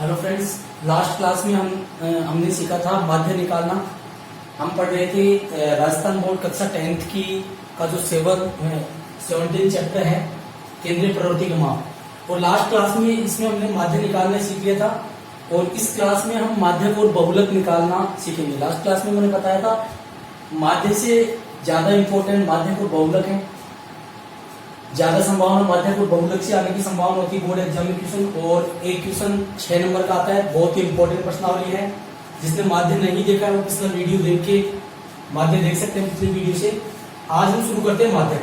Hello friends, last class में हमने सीखा था माध्य निकालना। हम पढ़ रहे थे राजस्थान बोर्ड कक्षा 10th की का जो 17 चैप्टर है केंद्रीय प्रवृत्ति का माप। और लास्ट क्लास में इसमें हमने माध्य निकालना सीख लिया था और इस क्लास में हम माध्यक और बहुलक निकालना सीखेंगे। लास्ट क्लास में मैंने बताया था माध्य से ज्यादा इंपॉर्टेंट माध्यक और बहुलक है। ज्यादा संभावना माध्यक और बहुलक से आने की संभावना होती है बोर्ड एग्जाम में क्वेश्चन। और एक क्वेश्चन 6 नंबर का आता है, बहुत ही इंपॉर्टेंट प्रश्नावली है। जिसने माध्य नहीं देखा है वो पिछला वीडियो देख के माध्य देख सकते हैं पिछली वीडियो से। आज हम शुरू करते हैं माध्यक।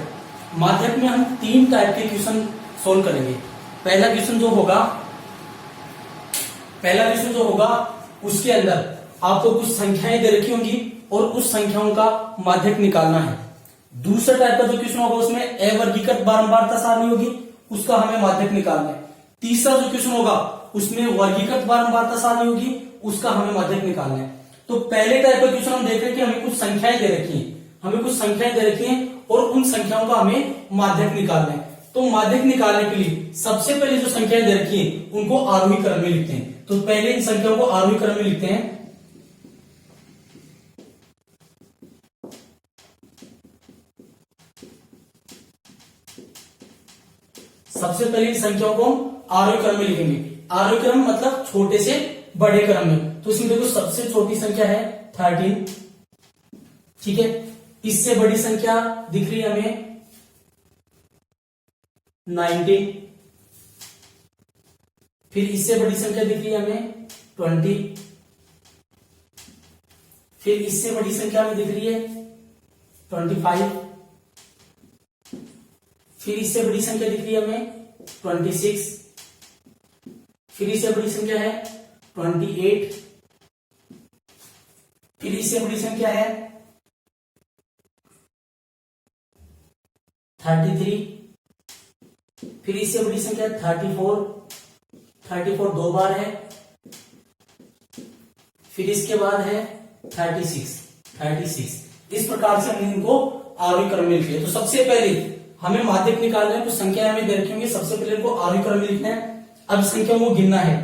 माध्यक में हम 3 टाइप के क्वेश्चन सोल्व करेंगे। पहला क्वेश्चन जो होगा उसके अंदर आपको कुछ संख्याएं दे रखी होंगी और उस संख्याओं का माध्यक निकालना है। दूसरा टाइप का जो क्वेश्चन होगा उसमें अवर्गीकृत बारंबारता सारणी होगी, उसका हमें माध्यक निकालना है। तीसरा जो क्वेश्चन होगा उसमें वर्गीकृत बारंबारता सारणी होगी, उसका हमें माध्यक निकालना है। तो पहले टाइप का क्वेश्चन हम देख रहे हैं कि हमें कुछ संख्याएं दे रखी हैं और उन संख्याओं का हमें माध्यक निकालना है। तो माध्यक निकालने के लिए सबसे पहले जो संख्याएं दे रखी है उनको आरोही क्रम में लिखते हैं। तो पहले इन संख्याओं को आरोही क्रम में लिखते हैं। सबसे पहले इन संख्याओं को हम आरोही क्रम में लिखेंगे। आरोही क्रम मतलब छोटे से बड़े क्रम में। तो इसमें देखो सबसे छोटी संख्या है 13, ठीक है। इससे बड़ी संख्या दिख रही है हमें 19, फिर इससे बड़ी संख्या दिख रही है हमें 20, फिर इससे बड़ी संख्या हमें दिख रही है 25, फिर इससे बड़ी संख्या दिख रही है हमें 26, फिर इससे बड़ी संख्या है 28, फिर इससे बड़ी संख्या है 33, फिर इससे बड़ी संख्या 34 दो बार है, फिर इसके बाद है 36। इस प्रकार से हमने इनको आरोही क्रम में लिख लिया। तो सबसे पहले हमें माध्यक निकालना है, कुछ संख्या हमें दे रखी होंगी, सबसे पहले इनको आरोही क्रम में लिखना है। अब संख्याओं को गिनना है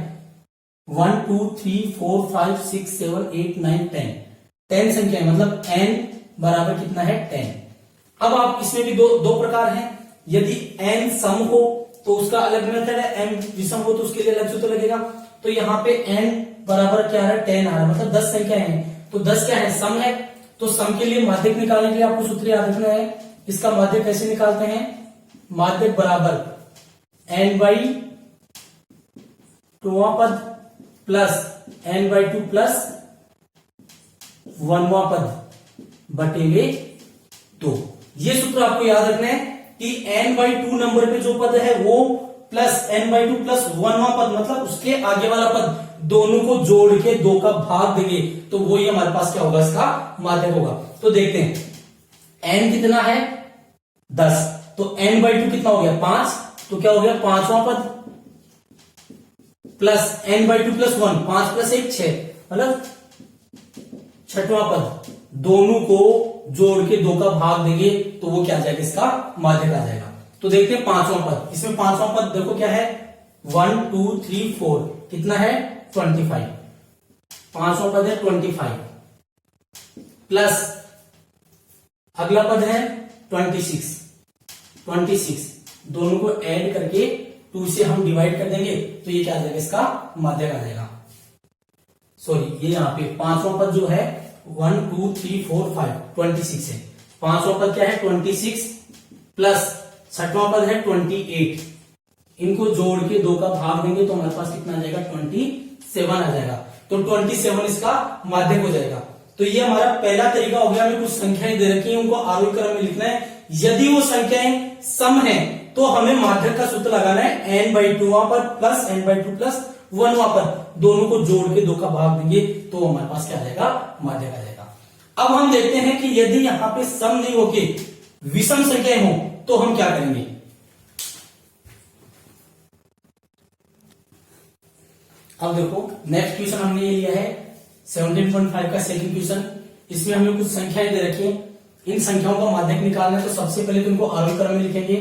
1 2 3 4 5 6 7 8 9 10 संख्या है, मतलब n बराबर कितना है 10। अब आप इसमें भी दो प्रकार हैं। यदि n सम हो तो उसका अलग मेथड है, m विषम हो तो उसके लिए अलग सूत्र लगेगा। तो यहाँ पे n बराबर क्या है 10 आ रहा है, मतलब 10 संख्या है। तो 10 क्या है, सम है। तो सम के लिए माध्यक निकालने के लिए आपको सूत्र याद रखना है। इसका माध्यक कैसे निकालते हैं, माध्यक बराबर n/2वां पद प्लस n/2 प्लस 1वां पद बटेगे 2। ये सूत्र आपको याद रखना है कि n/2 नंबर पे जो पद है वो प्लस n/2 प्लस 1वां पद, मतलब उसके आगे वाला पद, दोनों को जोड़ के 2 का भाग देंगे तो वो ही हमारे पास क्या होगा, इसका माध्यक होगा। तो देखते हैं n कितना है 10, तो n/2 कितना हो गया 5, तो क्या हो गया 5वां पद प्लस n/2 प्लस 1, 5 प्लस 1 6, मतलब 6वां पद, दोनों को जोड़ के 2 का भाग देंगे तो वो क्या आ जाएगा, इसका माध्यक आ जाएगा। तो देखते हैं 5वां पद। इसमें 5वां पद देखो क्या है 1 2 3 4, कितना है 25, 5वां पद है 25 प्लस अगला पद है 26, दोनों को ऐड करके 2 से हम डिवाइड कर देंगे तो ये क्या आ जाएगा, इसका माध्यक आ जाएगा। सॉरी, ये यहाँ पे 5वां पद जो है 1 2 3 4 5 26 है। 5वां पद क्या है 26 प्लस 6वां पद है 28, इनको जोड़ के 2 का भाग देंगे तो हमारे पास कितना आ जाएगा 27 आ जाएगा। तो 27 इसका माध्यक हो जाएगा। तो ये हमारा पहला तरीका हो गया। हमें कुछ संख्याएं दे रखी है, उनको आरोही क्रम में लिखना है। यदि वो संख्याएं सम है तो हमें माध्यक का सूत्र लगाना है n/2वां पद प्लस n/2 प्लस 1वां पद, दोनों को जोड़ के 2 का भाग देंगे तो हमारे पास क्या आ जाएगा, माध्यक आ जाएगा। अब हम देखते हैं कि यदि यहां पे सम नहीं होके विषम संख्याएं हो तो हम क्या करेंगे। अब देखो नेक्स्ट क्वेश्चन हमने ये लिया है 17.5 का सेकंड क्वेश्चन। इसमें हमें कुछ संख्याएं दे रखी हैं, इन संख्याओं का माध्यक निकालना है। तो सबसे पहले तो इनको आरोही क्रम में लिखेंगे।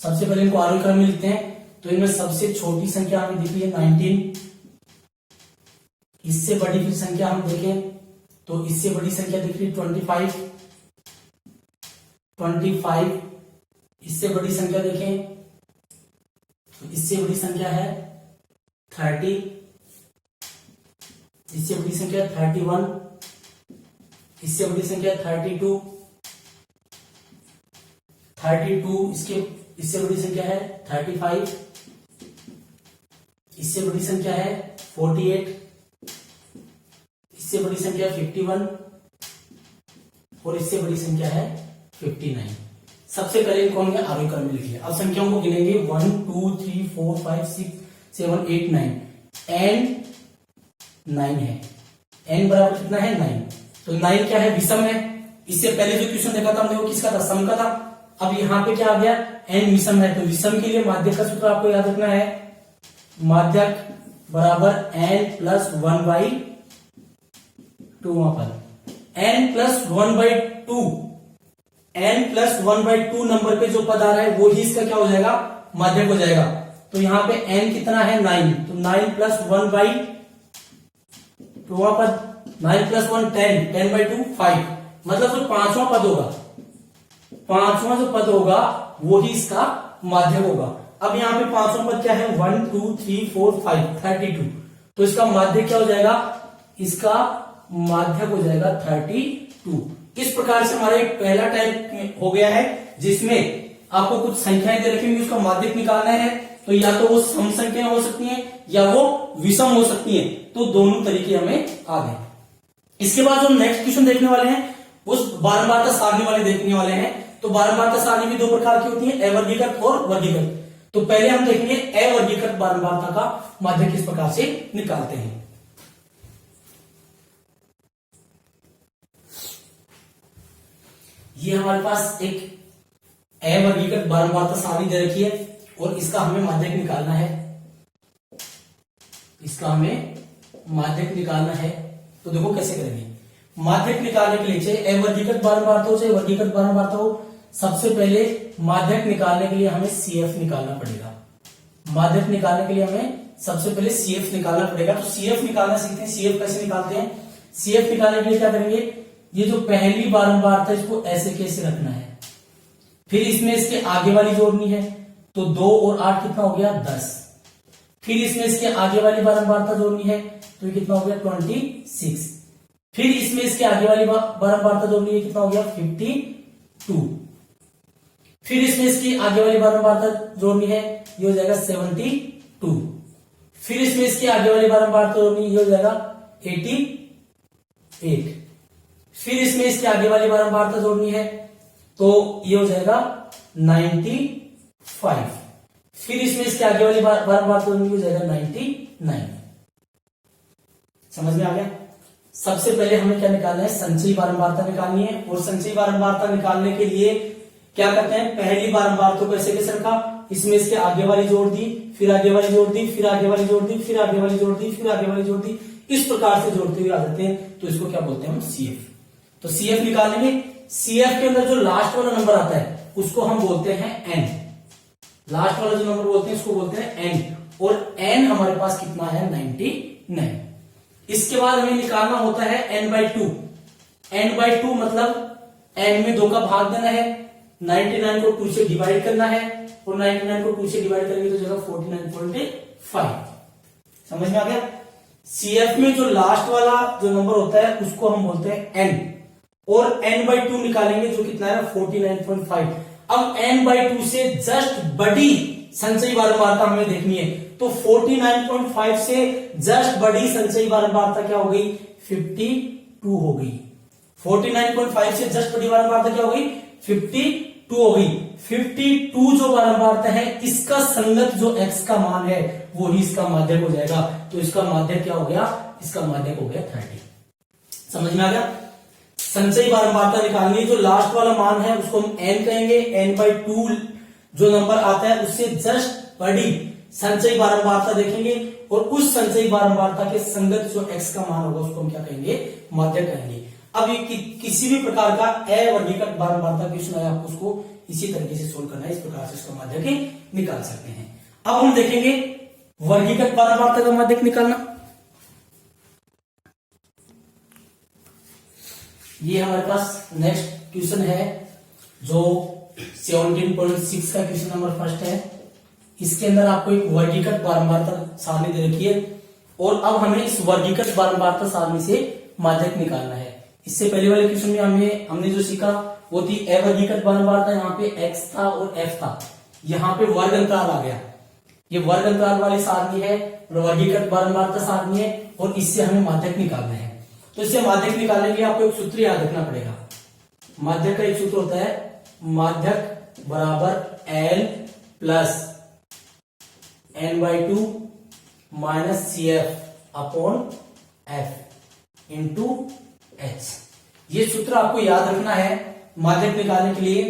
सबसे पहले इनको आरोही क्रम में लिखते हैं। तो इनमें सबसे छोटी संख्या हमें दिख रही है 19। इससे बड़ी फिर संख्या हम देखें तो इससे बड़ी संख्या दिख रही है 25। इससे बड़ी संख्या देखें तो इससे बड़ी संख्या है 30। इससे बड़ी संख्या 31। इससे बड़ी संख्या 32। इससे बड़ी संख्या है 35। इससे बड़ी संख्या है 48। इससे बड़ी संख्या 51 और इससे बड़ी संख्या है 59। सबसे पहले इनको हमने आरोही क्रम में लिख लिया। अब संख्याओं को गिनेंगे 1 2 3 4 5 6 7 8 9। n 9 है। n बराबर कितना है 9। तो 9 क्या है विषम है। इससे पहले जो क्वेश्चन देखा था हमने वो किसका था सम का था। अब यहाँ पे क्या आ गया n विषम है। तो विषम के लिए माध्यक का सूत्र आपको याद रखना है। माध्यक बराबर n प्लस 1/2 वहां पर n plus 1/2। n plus 1/2 number पे जो पद आ रहा है वो ही इसका क्या हो जाएगा माध्यक हो जाएगा। तो यहाँ पे n कितना है 9। तो 9 प्लस 1/2 वहां पर 9 प्लस 1 10 10/2 5। मतलब जो पांचवा पद होगा पांचवा जो पद होगा वो ही इसका माध्यक होगा। अब यहाँ पे पांचवा पद क्या है 1 2 3 4 5 32। तो इसका माध्यक क्या हो जाएगा इसका माध्यक हो जाएगा 32। इस प्रकार से हमारा एक पहला टाइप हो गया है जिसमें आपको कुछ संख्याएं दे रखी होंगी उसका माध्यक निकालना है। तो या तो वो सम संख्याएं हो सकती हैं या वो विषम हो सकती हैं। तो दोनों तरीके हमें आ गए। इसके बाद जो नेक्स्ट क्वेश्चन देखने वाले हैं उस बारंबारता सारणी वाले देखने वाले हैं। तो बारंबारता सारणी भी दो प्रकार की होती है अवर्गीकृत और वर्गीकृत। तो पहले हम देखेंगे अवर्गीकृत बारंबारता का माध्यक किस प्रकार से निकालते हैं। ये हमारे पास एक अवर्गीकृत बारंबारता सारणी दे रखी है और इसका हमें माध्यक निकालना है। इसका हमें माध्यक निकालना है। तो देखो कैसे करेंगे। माध्यक निकालने के लिए चाहे अवर्गीकृत बारंबारता हो चाहे वर्गीकृत बारंबारता हो सबसे पहले माध्यक निकालने के लिए हमें CF निकालना पड़ेगा। माध्यक निकालने के लिए हमें सबसे पहले CF निकालना पड़ेगा। तो CF निकालना सीखते हैं। CF कैसे निकालते हैं। CF निकालने के लिए क्या करेंगे ये जो पहली बारंबारता इसको ऐसे कैसे रखना है। फिर इसमें इसके आगे वाली जोड़नी है। तो 2 और 8 कितना हो गया 10। फिर इसमें इसके आगे वाली बारंबारता जोड़नी है तो ये कितना हो गया 26। फिर इसमें इसके आगे वाली बारंबारता जोड़नी है कितना हो गया 52। फिर इसमें इसकी आगे वाली बारंबारता जोड़नी है ये हो जाएगा 72। फिर इसमें इसकी आगे वाली बारंबारता जोड़नी ये हो जाएगा 88। फिर इसमें इसके आगे वाली बारंबारता जोड़नी है तो ये हो जाएगा 95। फिर इसमें इसके आगे वाली बारंबारता जोड़नी हो जाएगा 99। समझ में आ गया। सबसे पहले हमें क्या निकालना है संचयी बारंबारता निकालनी है। और संचयी बारंबारता निकालने के लिए क्या करते हैं पहली बारंबारता को ऐसे कैसे रखा इसमें इसके आगे वाली जोड़ दी फिर आगे वाली जोड़ दी फिर आगे वाली जोड़ दी फिर आगे वाली जोड़ दी फिर आगे वाली जोड़ दी। इस प्रकार से जोड़ते हुए आ जाते हैं। तो इसको क्या बोलते हैं हम CF। तो CF निकालेंगे। CF के अंदर जो लास्ट वाला नंबर आता है उसको हम बोलते हैं n। लास्ट वाला जो नंबर बोलते हैं उसको बोलते हैं n। और n हमारे पास कितना है 99। इसके बाद हमें निकालना होता है n/2। n/2 मतलब n में 2 का भाग देना है 99 को 2 से डिवाइड करना है और 99 को 2 से डिवाइड करेंगे तो जगह 49.5। समझ में आ गया। CF में जो लास्ट वाला जो नंबर होता है उसको हम बोलते हैं n और n/2 निकालेंगे जो कितना है 49.5। अब n/2 से जस्ट बड़ी संचयी बारंबारता हमें देखनी है। तो 49.5 से जस्ट बड़ी संचयी बारंबारता क्या हो गई 52 हो गई। 49.5 से जस्ट बड़ी बारंबारता क्या हो गई 52 हो गई। 52 जो बारंबारता है इसका संगत जो x का मान है वो ही इसका माध्यक हो जाएगा। तो इसका माध्यक क्या हो गया इसका माध्यक हो गया 30। समझ में आ गया। संचयी बारंबारता निकालनी जो लास्ट वाला मान है उसको हम n कहेंगे। n/2 जो नंबर आता है उससे जस्ट बड़ी संचयी बारंबारता देखेंगे और उस संचयी बारंबारता के संगत जो x का मान होगा उसको हम क्या कहेंगे माध्यक कहेंगे। अब ये किसी भी प्रकार का अवर्गीकृत बारंबारता क्वेश्चन आया आपको उसको इसी तरीके से सोल्व करना है, इस प्रकार से उसका माध्यक निकाल सकते हैं। अब हम देखेंगे वर्गीकृत बारंबारता का माध्यक निकालना। ये हमारे पास नेक्स्ट क्वेश्चन है जो 17.6 का क्वेश्चन नंबर फर्स्ट है। इसके अंदर आपको एक वर्गीकृत बारंबारता सारणी दे रखी है और अब हमें इस वर्गीकृत बारंबारता सारणी से माध्यक निकालना है। इससे पहले वाले क्वेश्चन में हमने जो सीखा वो थी अवर्गीकृत बारंबारता, यहाँ पे x था और f था, यहाँ पे वर्ग अंतराल आ गया। ये वर्ग अंतराल वाली सारणी है और वर्गीकृत बारंबारता सारणी है और इससे हमें माध्यक निकालना है। तो इससे माध्यक निकालने के लिए आपको एक सूत्र याद रखना पड़ेगा। माध्यक का एक सूत्र होता है माध्यक बराबर L plus n/2 minus CF upon F into H। ये सूत्र आपको याद रखना है माध्यक निकालने के लिए,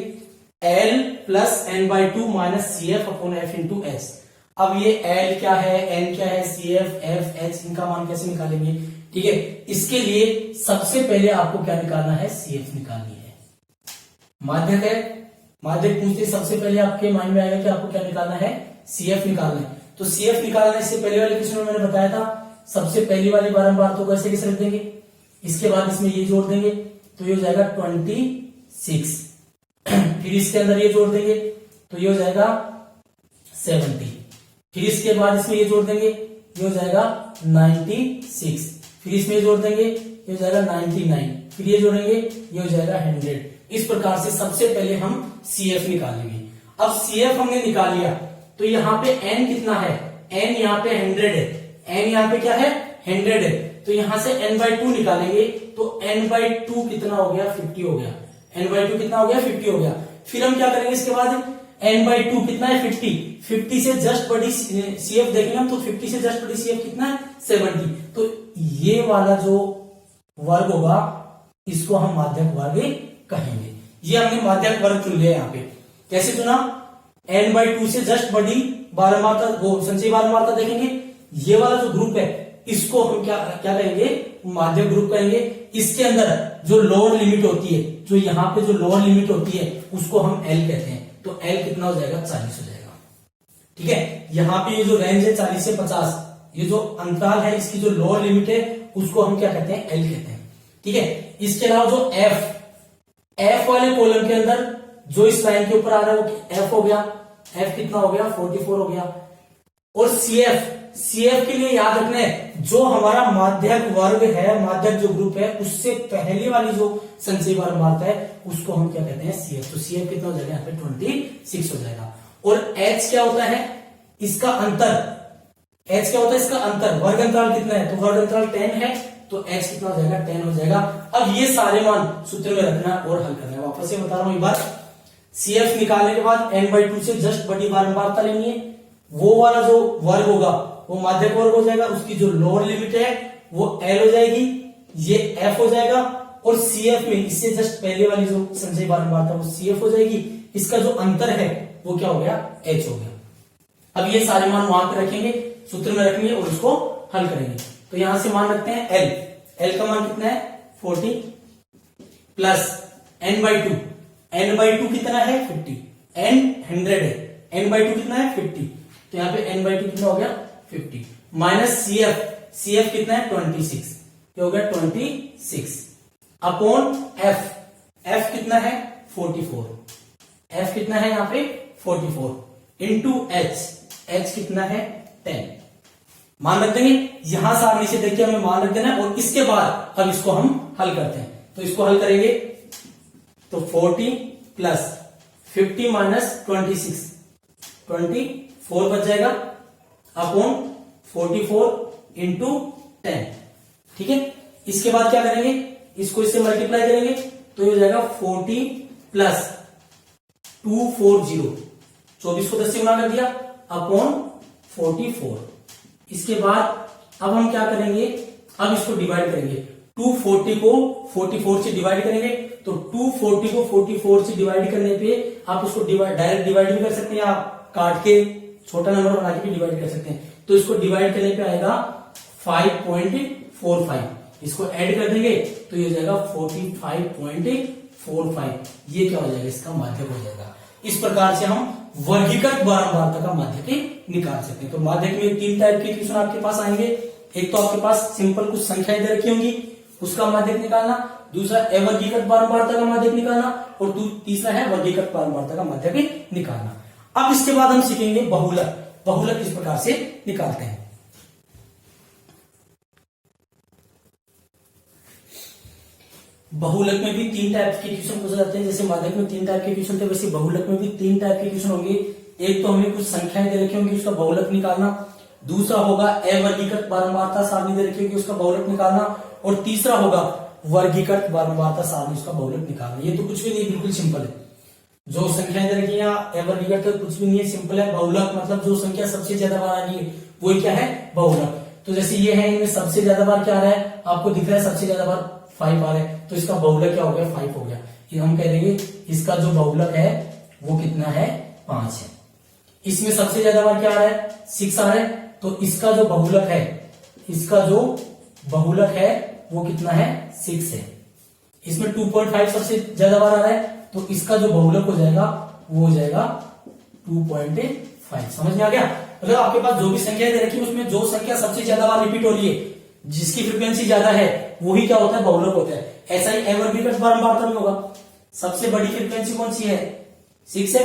L plus n/2 minus CF upon F into H। अब ये L क्या है, N क्या है, CF, F, H, इनका मान कैसे निकालेंगे? ठीक है, इसके लिए सबसे पहले आपको क्या निकालना है, CF निकालनी है। माध्यक है, माध्यक पूछते सबसे पहले आपके माइंड में आएगा कि आपको क्या निकालना है, CF निकालना है। तो CF निकालने से पहले वाले क्वेश्चन में मैंने बताया था सबसे पहली वाली बारंबारता को ऐसे कैसे रख देंगे, इसके बाद इसमें ये जोड़ देंगे तो ये हो जाएगा 26, फिर इसके अंदर ये जोड़ देंगे तो ये हो जाएगा 70, फिर इसके बाद इसमें ये जोड़ देंगे ये हो जाएगा 96, फिर इसमें जोड़ देंगे ये हो जाएगा 99, फिर ये जोड़ेंगे ये हो जाएगा 100। इस प्रकार से सबसे पहले हम CF निकालेंगे। अब CF हमने निकाल लिया तो यहाँ पे n कितना है, n यहाँ पे 100 है, n यहाँ पे क्या है 100 है, तो यहां से n/2 निकालेंगे तो n/2 कितना हो गया, 50 हो गया। n/2 कितना हो गया, 50 हो गया। फिर हम क्या करेंगे इसके बाद, n/2 कितना है 50 से जस्ट बड़ी CF देखेंगे हम तो 50 से जस्ट बड़ी CF कितना है 70। तो ये वाला जो वर्ग होगा इसको हम माध्यक वर्ग कहेंगे। ये हमने माध्यक वर्ग चुन लिया। यहाँ पे कैसे चुना, n/2 से जस्ट बड़ी बारंबारता, वो संचयी बारंबारता देखेंगे, ये वाला जो ग्रुप है इसको हम क्या कहेंगे, माध्यक ग्रुप कहेंगे। इसके अंदर जो लोअर लिमिट होती है, जो यहाँ पे जो लोअर लिमिट होती है उसको हम L कहते हैं। तो L कितना हो जाएगा, 40 हो जाएगा। ठीक है, यहाँ पे ये जो रेंज है 40 से 50, ये जो अंतराल है इसकी जो लोअर लिमिट है उसको हम क्या कहते हैं, L कहते हैं। ठीक है, इसके अलावा जो F वाले कॉलम के अंदर जो इस लाइन के ऊपर आ रहा है वो F हो गया, F कितना हो गया 44 हो गया। और CF के लिए याद रखना है जो हमारा माध्यक वर्ग है, माध्यक जो ग्रुप है उससे पहली वाली जो संचयी बारंबारता है उसको हम क्या कहते हैं, CF। तो CF कितना हो जाएगा यहाँ पे 26 हो जाएगा। और H क्या होता है, इसका अंतर, H क्या होता है इसका अंतर, वर्ग अंतराल कितना है, तो वर्ग अंतराल 10 है तो H कितना हो जाएगा 10 हो जाएगा। अब ये सारे मान सूत्र में रखना और हल करना है। वापस से बता रहा हूं एक बार, CF निकालने के बाद n/2 से जस्ट बड़ी बारंबारता लेनी है, वो वाला जो वर्ग होगा वो माध्यक वर्ग हो जाएगा, उसकी जो लोअर लिमिट है वो L हो जाएगी, ये F हो जाएगा। और CF में इससे जस्ट पहले वाली जो संचयी बारंबारता वो CF हो जाएगी, इसका जो अंतर है वो क्या हो गया, H हो गया। अब ये सारे मान वहां पे रखेंगे, सूत्र में रखेंगे और उसको हल करेंगे। तो यहां से मान रखते हैं L का मान कितना है 40 प्लस n/2 कितना है 50, n 100 है, n/2 कितना है 50, तो यहाँ पे n/2 कितना हो गया 50 माइनस CF कितना है 26, ये हो गया 26 अपॉन F कितना है 44, F कितना है यहाँ पे 44 इंटू H कितना है 10। मान रख देंगे, यहां सारणी से देखिए हमें मान रख देना है और इसके बाद अब इसको हम हल करते हैं। तो इसको हल करेंगे तो 40 प्लस 50 माइनस 24 बच जाएगा अपॉन 44 इंटू 10। ठीक है, इसके बाद क्या करेंगे, इसको इससे मल्टीप्लाई करेंगे तो ये हो जाएगा 40 प्लस 240, 24 को 10 से गुणा कर दिया अपॉन 44। इसके बाद अब हम क्या करेंगे, अब इसको डिवाइड करेंगे, 240 को 44 से डिवाइड करेंगे तो 240 को 44 से डिवाइड करने पे आप उसको डायरेक्ट डिवाइड भी कर सकते हैं या काट के छोटा नंबर बना के भी डिवाइड कर सकते हैं। तो इसको डिवाइड करने पे आएगा 5.45, इसको ऐड कर देंगे तो ये हो जाएगा 45.45, ये क्या हो जाएगा इसका माध्यक हो जाएगा। इस प्रकार से हम वर्गीकृत बारंबारता का माध्यक निकाल सकते हैं। तो माध्यक में 3 टाइप के इक्वेशन आपके पास आएंगे। एक तो आपके पास सिंपल कुछ संख्याएं दे रखी होंगी, उसका माध्यक निकालना, दूसरा अवर्गीकृत बारंबारता का माध्यक निकालना, और तीसरा है वर्गीकृत बारंबारता का माध्यक निकालना। अब इसके बाद हम सीखेंगे बहुलक। बहुलक किस प्रकार से निकालते हैं। बहुलक में भी 3 टाइप के इक्वेशन पूछे जाते हैं। जैसे माध्यक में 3 टाइप के इक्वेशन थे, वैसे बहुलक में भी 3 टाइप के इक्वेशन होंगे। एक तो हमें कुछ संख्याएं दे रखी होंगी, उसका बहुलक निकालना, दूसरा होगा अवर्गीकृत बारंबारता सारणी दे रखी होगी, उसका बहुलक निकालना, और तीसरा होगा वर्गीकृत बारंबारता सारणी, उसका बहुलक निकालना। ये तो कुछ भी नहीं, बिल्कुल सिंपल है। जो संख्याएं दे रखी है अवर्गीकृत तो कुछ भी नहीं है, सिंपल है। बहुलक मतलब जो संख्या सबसे ज्यादा बार आ रही है वही क्या है, बहुलक। तो जैसे ये है, इनमें सबसे ज्यादा बार क्या आ रहा है, आपको दिख रहा है सबसे ज्यादा बार 5 आ रहा है, तो इसका बहुलक क्या हो गया, 5 हो गया। ये हम कह देंगे इसका जो बहुलक है वो कितना है, 5 है। इसमें सबसे ज्यादा बार क्या आ रहा है, 6 आ रहा है, तो इसका जो बहुलक है, इसका जो बहुलक है वो कितना है, 6 है। इसमें 2.5 सबसे ज्यादा बार आ रहा है, तो इसका जो बहुलक हो जाएगा वो हो जाएगा 2.5। समझ में आ गया। मतलब आपके पास जो भी संख्या दे रखी है उसमें जो संख्या सबसे ज्यादा बार रिपीट हो रही है, जिसकी फ्रीक्वेंसी ज्यादा है, वही क्या होता है, बहुलक होता है। ऐसा ही अवर्गीकृत बारंबारता में होगा। सबसे बड़ी फ्रीक्वेंसी कौन सी है, 6 है,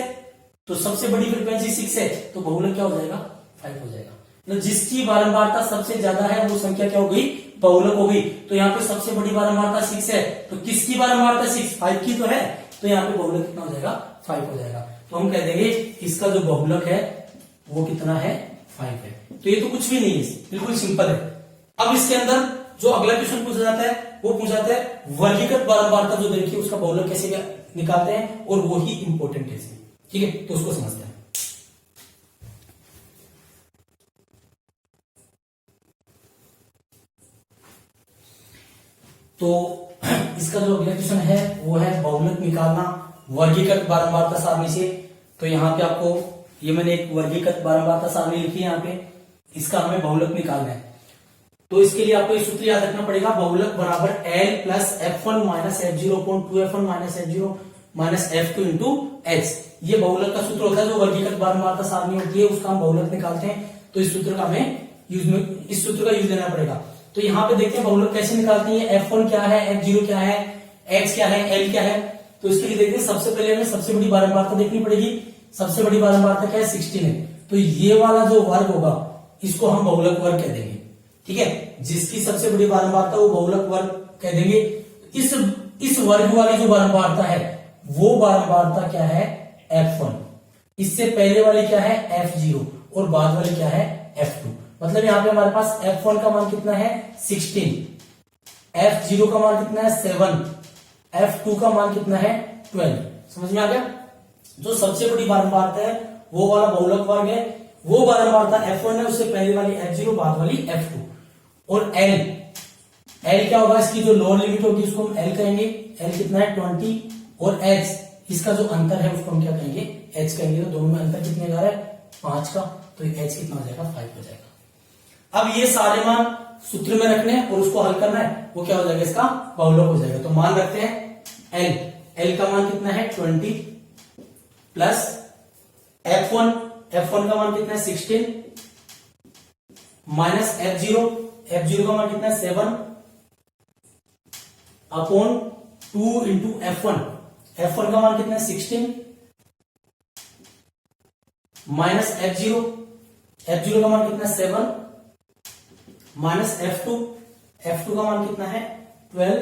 तो सबसे बड़ी फ्रीक्वेंसी 6 है, तो बहुलक क्या हो जाएगा, 5 हो जाएगा। तो जिसकी बारंबारता सबसे ज्यादा है वो संख्या क्या हो गई, बहुलक हो गई। तो यहाँ पे सबसे बड़ी बारंबारता 6 है, तो किसकी बारंबारता 6, 5 की तो है, तो यहाँ पे बहुलक कितना हो जाएगा, 5 हो जाएगा। तो हम कह देंगे इसका जो बहुलक है वो कितना है, 5 है। तो ये तो कुछ भी नहीं है, बिल्कुल सिंपल है। अब इसके अंदर जो अगला क्वेश्चन पूछा जाता है वो पूछा जाता है वर्गीकृत बारंबारता जो देखिए उसका बहुलक कैसे निकालते हैं, और वो ही इंपॉर्टेंट है इसमें। ठीक है, तो उसको समझते हैं। तो इसका जो अगला क्वेश्चन है वो है बहुलक निकालना वर्गीकृत बारंबारता सारणी से। तो यहाँ पे आपको ये मैंने एक वर्गीकृत बारंबारता सारणी लिखी है यहाँ पे, इसका हमें बहुलक निकालना है। तो इसके लिए आपको ये सूत्र याद रखना पड़ेगा, बहुलक बराबर L plus F1 minus F0 upon 2F1 minus F0 minus F2 into H। ये बहुलक का सूत्र होता है, जो वर्गीकृत बारंबारता सारणी होती है उसका हम बहुलक निकालते हैं। तो इस सूत्र का हमें इस सूत्र का यूज लेना पड़ेगा। तो यहाँ पे देखते हैं बहुलक कैसे निकालते हैं। F1 क्या है, F0 क्या है, H क्या है, L क्या है। तो इसके लिए देखते हैं, सबसे पहले हमें सबसे बड़ी बारंबारता देखनी पड़ेगी। सबसे बड़ी बारंबारता क्या है, 16 है। तो ये वाला जो वर्ग होगा इसको हम बहुलक वर्ग कह देंगे। ठीक है, जिसकी सबसे बड़ी बारंबारता वो बहुलक वर्ग कह देंगे। इस वर्ग वाली जो बारंबारता है वो बारंबारता क्या है, F1। इससे पहले वाली क्या है, F0, और बाद वाली क्या है, F2। मतलब यहाँ पे हमारे पास F1 का मान कितना है, 16, F0 का मान कितना है, 7, F2 का मान कितना है, 12। समझ में आ गया। जो सबसे बड़ी बारंबारता है वो वाला बहुलक वर्ग है, वो बारंबारता F1 है, उससे पहले वाली F0, बाद वाली F2। और L क्या होगा, इसकी जो लोअर लिमिट होगी उसको हम L कहेंगे। L कितना है, 20, और H इसका जो अंतर है उसको हम क्या कहेंगे, H कहेंगे। तो दोनों में अंतर कितने का है, 5 का, तो H कितना हो जाएगा, 5 हो जाएगा। अब ये सारे मान सूत्र में रखने हैं और उसको हल करना है, वो क्या हो जाएगा, इसका बहुलक हो जाएगा। तो मान रखते हैं L का मान कितना है, 20 प्लस F1 का मान कितना है, 16 माइनस F0 का मान कितना है, 7 अपॉन 2 इंटू F1 का मान कितना है, 16 माइनस F0 का मान कितना है, 7 माइनस F2 का मान कितना है, 12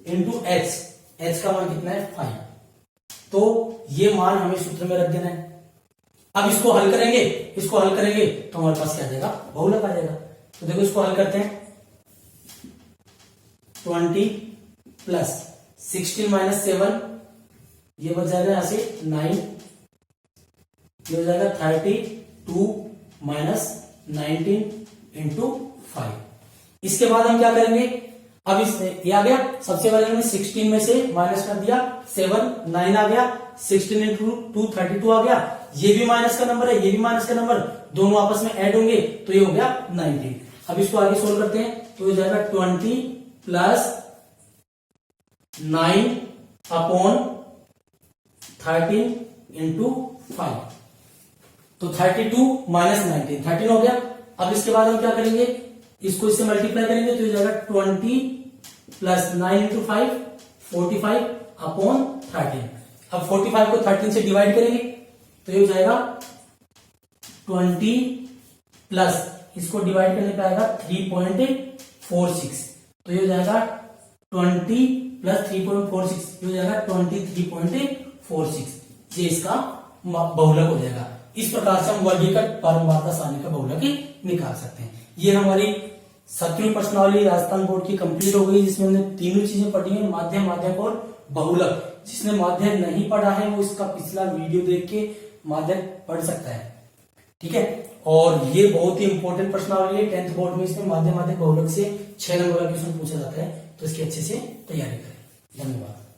इंटू H का मान कितना है, 5। तो ये मान हमें सूत्र में रख देना है। अब इसको हल करेंगे तो हमारे पास क्या आ जाएगा, बहुलक आ जाएगा। तो देखो इसको हल करते हैं, 20 प्लस 16 माइनस 7, ये बच जाएगा यहां से 9, ये हो जाएगा 32 माइनस 19 इंटू 5। इसके बाद हम क्या करेंगे, अब इसमें ये आ गया, सबसे पहले हमने 16 में से माइनस कर दिया 7, 9 आ गया, 16 इंटू 2 32 आ गया। ये भी माइनस का नंबर है, ये भी माइनस का नंबर, दोनों आपस में ऐड होंगे तो ये हो गया 19। अब इसको आगे सोल्व करते हैं, तो हो जाएगा 20 प्लस 9 अपॉन 13 इंटू 5, तो 32 माइनस 19, 13 हो गया। अब इसके बाद हम क्या करेंगे, इसको इससे मल्टीप्लाई करेंगे तो ये जाएगा 20 प्लस 9 इंटू 5, 45 अपॉन 13। अब 45 को 13 से डिवाइड करेंगे तो ये हो जाएगा 20 प्लस इसको डिवाइड करने पे आएगा 3.46, तो ये हो जाएगा 20 प्लस 3.46, ये हो जाएगा 23.46। ये इसका बहुलक हो जाएगा। इस प्रकार से हम वर्गीकृत परमवार्ता सारणी का बहुलक निकाल सकते हैं। ये हमारी 7वीं प्रश्नावली राजस्थान बोर्ड की कंप्लीट हो गई, जिसमें हमने तीनों चीजें पढ़ी है, माध्यम, माध्यक और बहुलक। जिसने माध्यक नहीं पढ़ा है वो इसका पिछला वीडियो देख के माध्यक पढ़ सकता है, ठीक है। और ये बहुत ही इंपॉर्टेंट प्रश्नावली है 10th बोर्ड में, इसमें माध्यम, माध्यक, बहुलक से 6 नंबर का क्वेश्चन पूछा जाता है, तो इसकी अच्छे से तैयारी करें। धन्यवाद।